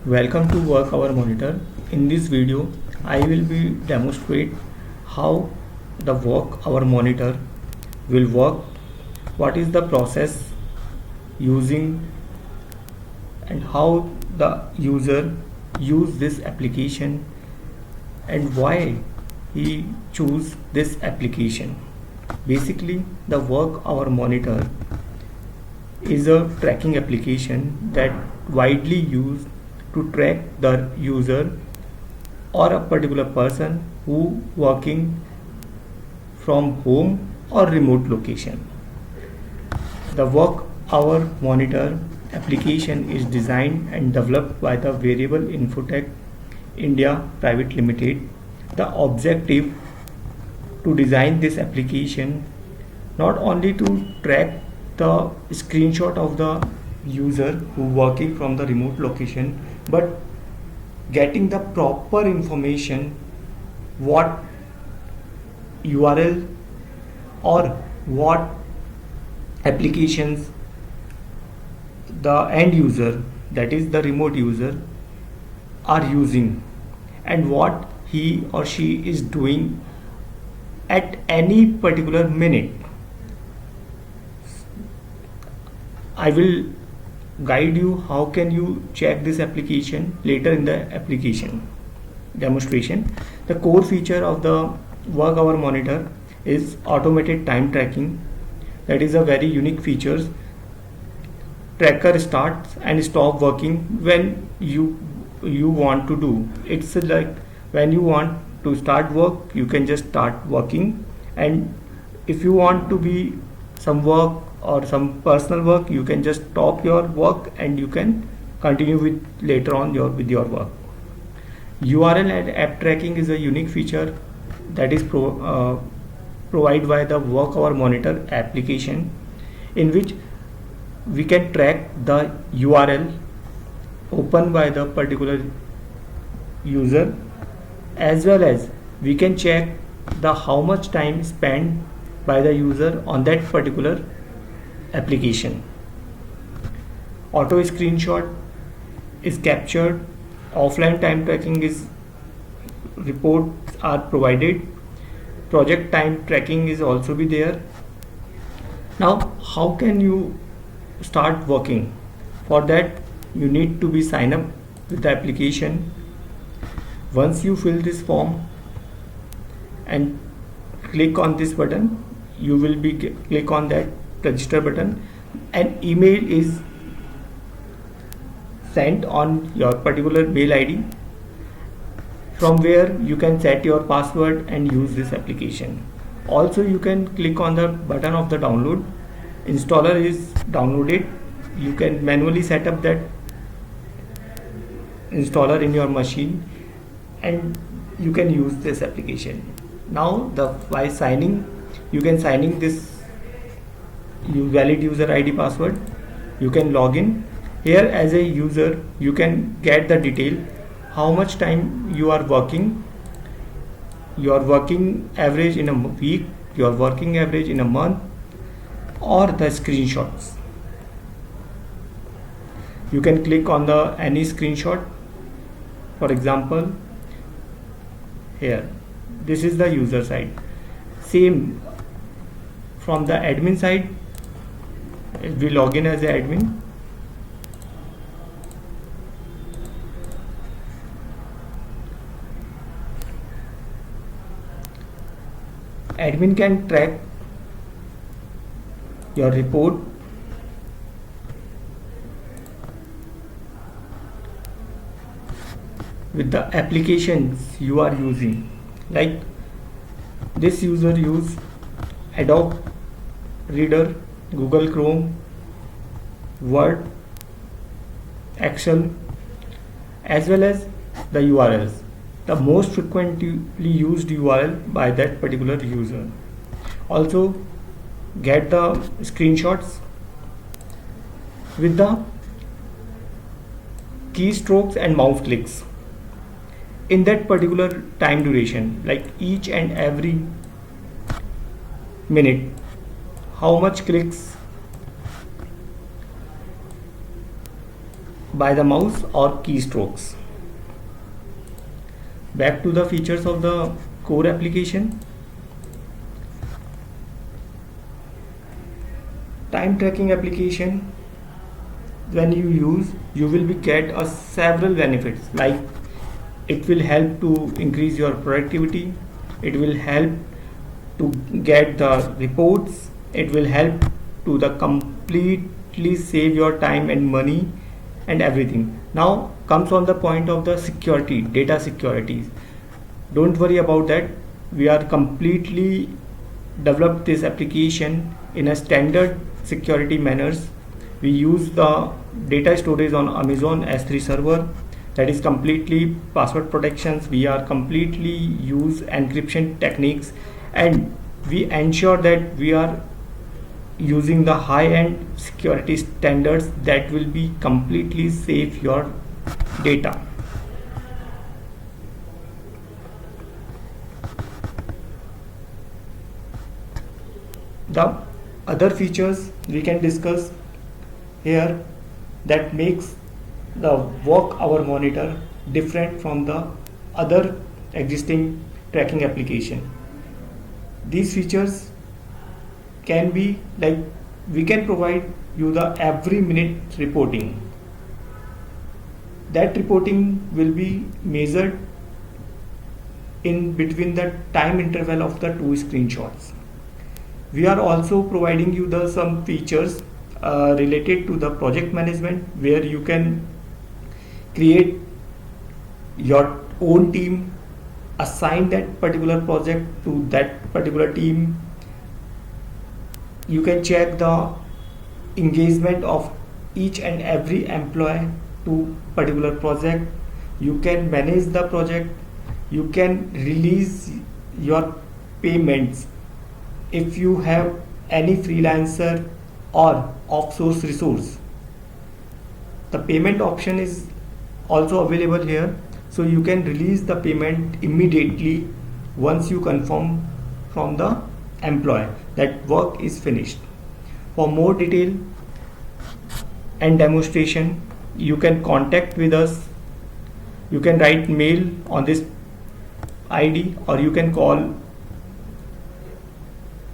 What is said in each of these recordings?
Welcome to Work Hour Monitor. In this video, I will be demonstrate how the Work Hour Monitor will work, what is the process using and how the user use this application and why he choose this application. Basically, the Work Hour Monitor is a tracking application that widely used to track the user or a particular person who working from home or remote location. The Work Hour Monitor application is designed and developed by the Variable Infotech India Private Limited. The objective to design this application not only to track the screenshot of the user who working from the remote location, but getting the proper information what URL or what applications the end user, that is the remote user, are using and what he or she is doing at any particular minute. I will guide you how can you check this application later in the application demonstration. The core feature of the Work Hour Monitor is automated time tracking. That is a very unique feature. Tracker starts and stop working when you want to do. It's like when you want to start work, you can just start working, and if you want to be some work or some personal work, you can just stop your work and you can continue with later on with your work. URL and app tracking is a unique feature that is provided by the Work Hour Monitor application, in which we can track the URL opened by the particular user, as well as we can check the how much time spent by the user on that particular application. Auto screenshot is captured, offline time tracking is reports are provided, project time tracking is also be there. Now how can you start working? For that you need to be sign up with the application. Once you fill this form and click on this button, you will be click on that register button. An email is sent on your particular mail ID, from where you can set your password and use this application. Also you can click on the button of the download. Installer is downloaded. You can manually set up that installer in your machine and you can use this application. Now by signing, you can signing this valid user ID password. You can log in here as a user. You can get the detail how much time you are working, your working average in a week, your working average in a month, or the screenshots. You can click on the any screenshot. For example, here this is the user side. Same from the admin side, we log in as an admin. Admin can track your report, with the applications you are using. Like this user use Adobe Reader, Google Chrome, Word, Excel, as well as the URLs, the most frequently used URL by that particular user. Also get the screenshots with the keystrokes and mouse clicks in that particular time duration, like each and every minute how much clicks by the mouse or keystrokes. Back to the features of the core application. Time tracking application, when you use, you will be get several benefits, like it will help to increase your productivity, it will help to get the reports, it will help to the completely save your time and money and everything. Now comes on the point of the security, data security. Don't worry about that, we are completely developed this application in a standard security manners. We use the data storage on Amazon S3 server, that is completely password protections. We are completely use encryption techniques, and we ensure that we are using the high-end security standards that will be completely safe your data. The other features we can discuss here that makes the work hour monitor different from the other existing tracking application. These features can be like, we can provide you the every minute reporting. That reporting will be measured in between the time interval of the two screenshots. We are also providing you the some features related to the project management, where you can create your own team, assign that particular project to that particular team. You can check the engagement of each and every employee to particular project. You can manage the project, you can release your payments if you have any freelancer or off-source resource. The payment option is also available here, so you can release the payment immediately once you confirm from the employee that work is finished. For more detail and demonstration, you can contact with us. You can write mail on this ID, or you can call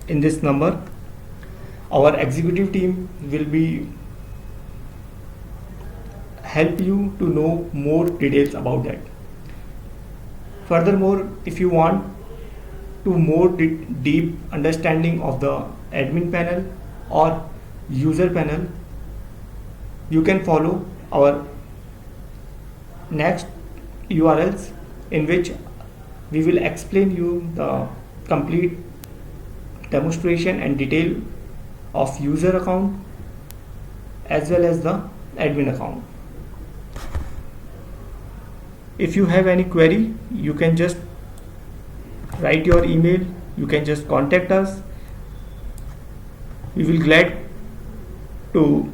in this number. Our executive team will be help you to know more details about that. Furthermore, if you want to more deep understanding of the admin panel or user panel, you can follow our next URLs, in which we will explain you the complete demonstration and detail of user account as well as the admin account. If you have any query, you can just write your email, you can just contact us. We will glad to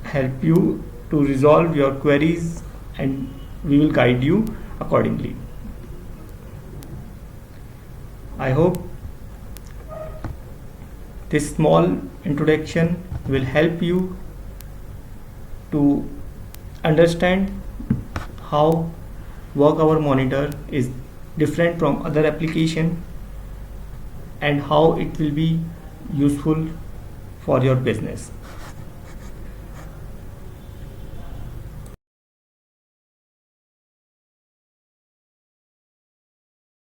help you to resolve your queries, and we will guide you accordingly. I hope this small introduction will help you to understand how Work Hour Monitor is different from other application and how it will be useful for your business.